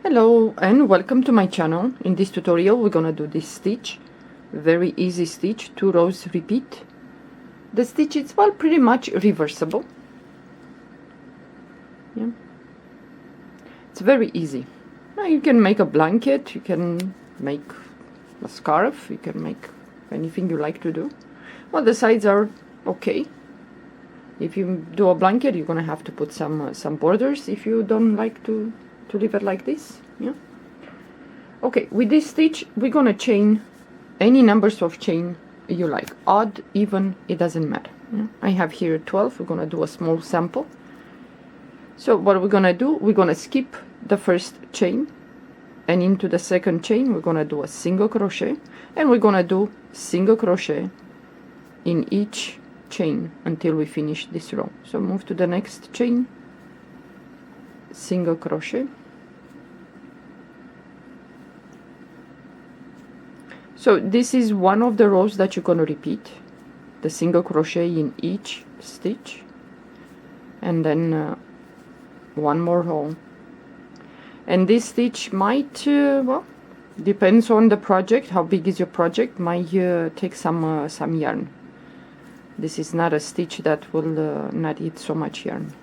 Hello and welcome to my channel. In this tutorial we're gonna do this stitch, very easy stitch, 2 rows repeat. The stitch is pretty much reversible. Yeah, it's very easy. Now you can make a blanket, you can make a scarf, you can make anything you like to do. Well, the sides are okay. If you do a blanket, you're gonna have to put some borders if you don't like to leave it like this. Yeah. Okay, with this stitch we're gonna chain any numbers of chain you like, odd, even, it doesn't matter. Yeah. I have here 12. We're gonna do a small sample. So what we're gonna do, we're gonna skip the first chain, and into the second chain we're gonna do a single crochet, and we're gonna do single crochet in each chain until we finish this row. So move to the next chain, single crochet. So this is one of the rows that you're going to repeat, the single crochet in each stitch, and then one more row. And this stitch might, well, depends on the project, how big is your project, might take some yarn. This is not a stitch that will not eat so much yarn.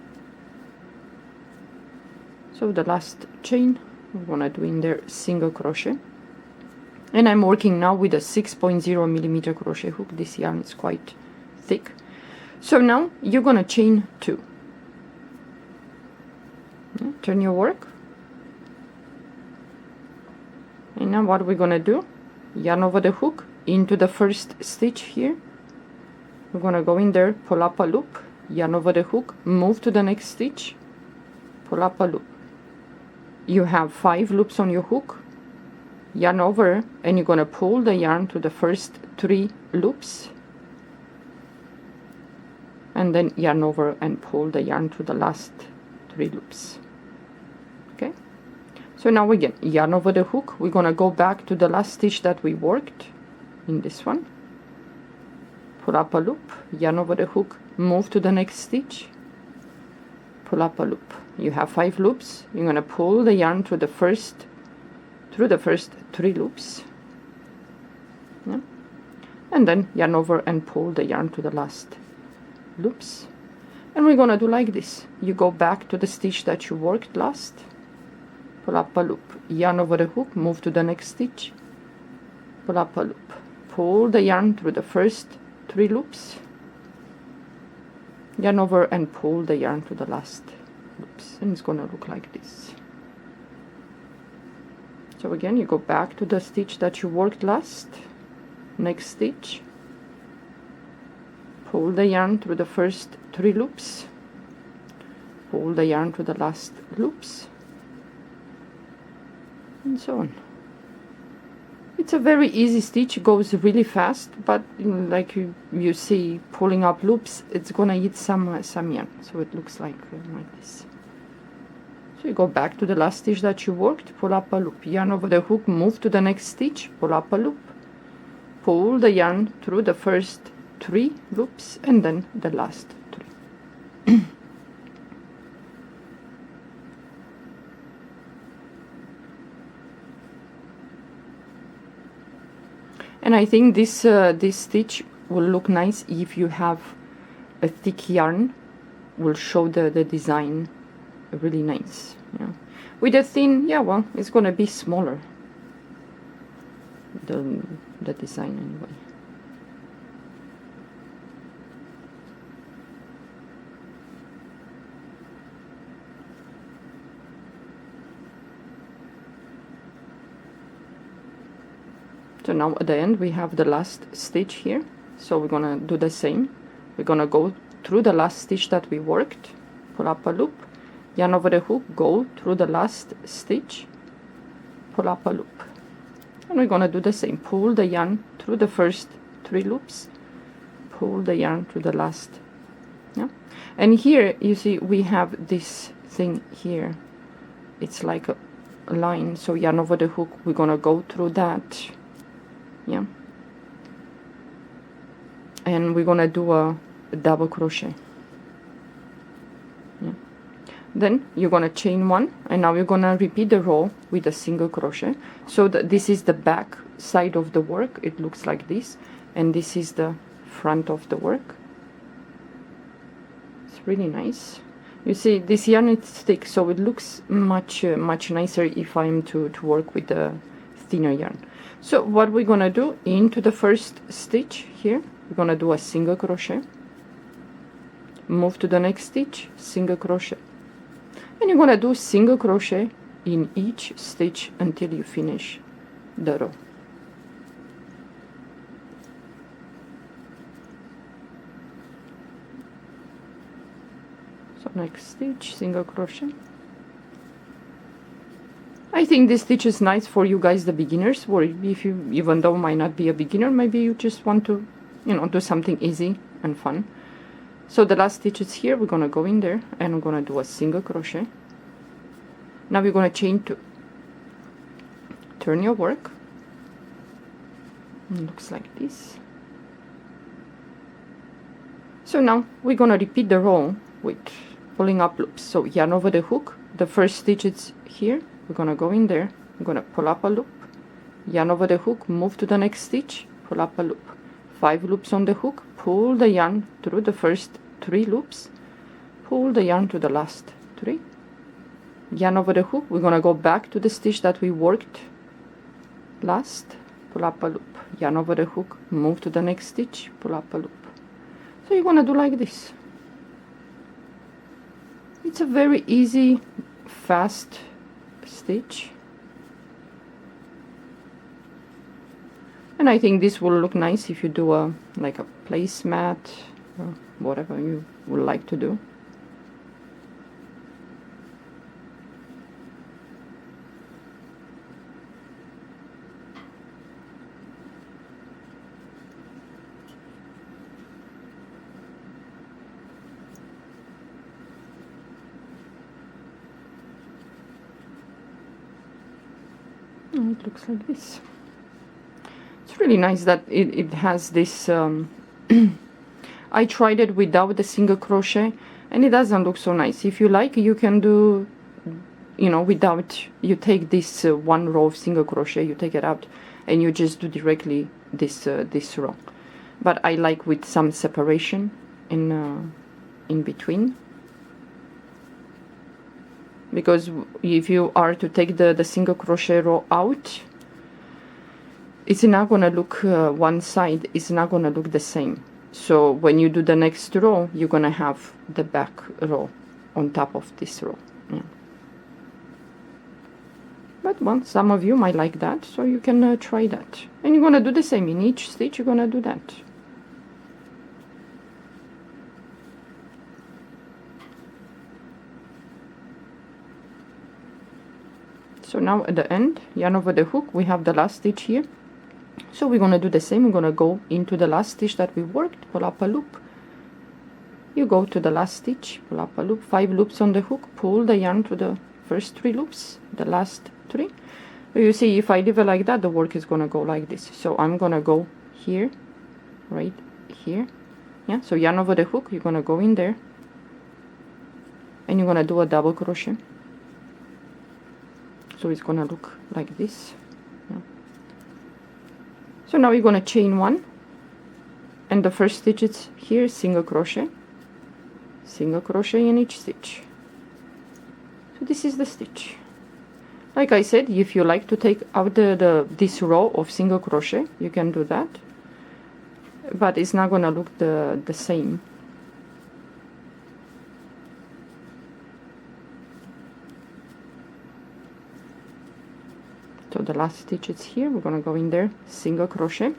So the last chain we're going to do in there single crochet. And I'm working now with a 6.0 millimeter crochet hook. This yarn is quite thick. So now you're gonna chain 2. Turn your work. And now what we're gonna do, yarn over the hook into the first stitch here. We're gonna go in there, pull up a loop, yarn over the hook, move to the next stitch, pull up a loop. You have 5 loops on your hook. Yarn over, and you're gonna pull the yarn to the first 3 loops, and then yarn over and pull the yarn to the last 3 loops. Okay, so now again, yarn over the hook, we're gonna go back to the last stitch that we worked in this one, pull up a loop, yarn over the hook, move to the next stitch, pull up a loop. You have 5 loops. You're gonna pull the yarn through the first 3 loops, yeah, and then yarn over and pull the yarn to the last loops. And we're gonna do like this. You go back to the stitch that you worked last, pull up a loop, yarn over the hook, move to the next stitch, pull up a loop, pull the yarn through the first 3 loops, yarn over and pull the yarn to the last loops, and it's gonna look like this. So again, you go back to the stitch that you worked last, next stitch, pull the yarn through the first 3 loops, pull the yarn to the last loops, and so on. It's a very easy stitch, goes really fast, but like you see, pulling up loops, it's gonna eat some yarn, so it looks like this. So you go back to the last stitch that you worked, pull up a loop, yarn over the hook, move to the next stitch, pull up a loop, pull the yarn through the first 3 loops, and then the last 3. And I think this stitch will look nice if you have a thick yarn, will show the design really nice. Yeah, with a thin, yeah, well, it's gonna be smaller, the design anyway. So now at the end we have the last stitch here, so we're gonna do the same. We're gonna go through the last stitch that we worked, pull up a loop, yarn over the hook, go through the last stitch, pull up a loop, and we're gonna do the same. Pull the yarn through the first 3 loops, pull the yarn to the last. Yeah, and here you see we have this thing here, it's like a line, so yarn over the hook, we're gonna go through that. Yeah, and we're gonna do a double crochet. Yeah. Then you're gonna chain one, and now you're gonna repeat the row with a single crochet. So this is the back side of the work. It looks like this, and this is the front of the work. It's really nice. You see, this yarn is thick, so it looks much nicer if I'm to work with the thinner yarn. So what we're gonna do, into the first stitch here, we're gonna do a single crochet, move to the next stitch, single crochet, and you're gonna do single crochet in each stitch until you finish the row. So next stitch, single crochet. I think this stitch is nice for you guys, the beginners, or if you, even though might not be a beginner, maybe you just want to, you know, do something easy and fun. So the last stitch is here. We're gonna go in there and we're gonna do a single crochet. Now we're gonna chain 2. Turn your work. It looks like this. So now we're gonna repeat the row with pulling up loops. So yarn over the hook. The first stitch is here. We're gonna go in there, I'm gonna pull up a loop, yarn over the hook, move to the next stitch, pull up a loop, 5 loops on the hook, pull the yarn through the first 3 loops, pull the yarn to the last 3, yarn over the hook. We're gonna go back to the stitch that we worked last, pull up a loop, yarn over the hook, move to the next stitch, pull up a loop. So you're gonna do like this. It's a very easy, fast stitch, and I think this will look nice if you do a like a placemat or whatever you would like to do. It looks like this. It's really nice that it has this I tried it without the single crochet and it doesn't look so nice. If you like, you can do, you know, without, you take this one row of single crochet, you take it out and you just do directly this this row. But I like with some separation in between, because if you are to take the single crochet row out, it's not gonna look one side, it's not gonna look the same. So when you do the next row, you're gonna have the back row on top of this row. Yeah. But well, some of you might like that, so you can try that. And you're gonna do the same in each stitch. You're gonna do that. So now at the end, yarn over the hook, we have the last stitch here. So we're gonna do the same. We're gonna go into the last stitch that we worked, pull up a loop. You go to the last stitch, pull up a loop, 5 loops on the hook, pull the yarn to the first 3 loops, the last 3. You see, if I leave it like that, the work is gonna go like this. So I'm gonna go here, right here. Yeah, so yarn over the hook, you're gonna go in there and you're gonna do a double crochet. So it's gonna look like this. Yeah. So now you're gonna chain 1, and the first stitch is here, single crochet in each stitch. So this is the stitch. Like I said, if you like to take out this row of single crochet, you can do that, but it's not gonna look the same. So the last stitch is here. We're gonna go in there, single crochet.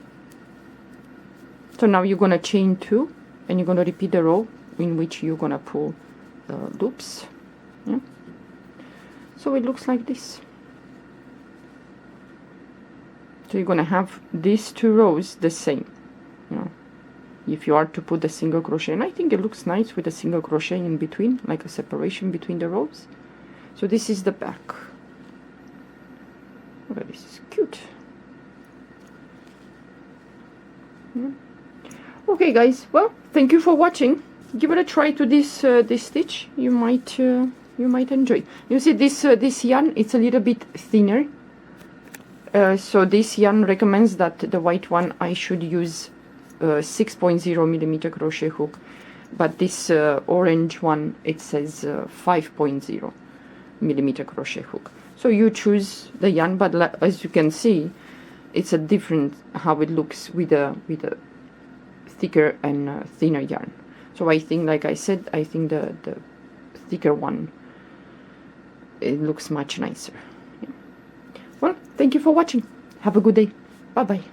So now you're gonna chain 2 and you're gonna repeat the row in which you're gonna pull loops. Yeah. So it looks like this. So you're gonna have these 2 rows the same, you know, if you are to put the single crochet, and I think it looks nice with a single crochet in between, like a separation between the rows. So this is the back. Oh, this is cute. Yeah. Okay guys, well, thank you for watching. Give it a try to this this stitch. You might you might enjoy. You see this this yarn, it's a little bit thinner, so this yarn recommends that the white one I should use 6.0 millimeter crochet hook, but this orange one, it says 5.0 millimeter crochet hook. So you choose the yarn, but as you can see, it's a different how it looks with a thicker and thinner yarn. So I think, like I said, I think the thicker one, it looks much nicer. Yeah. Well, thank you for watching. Have a good day. Bye bye.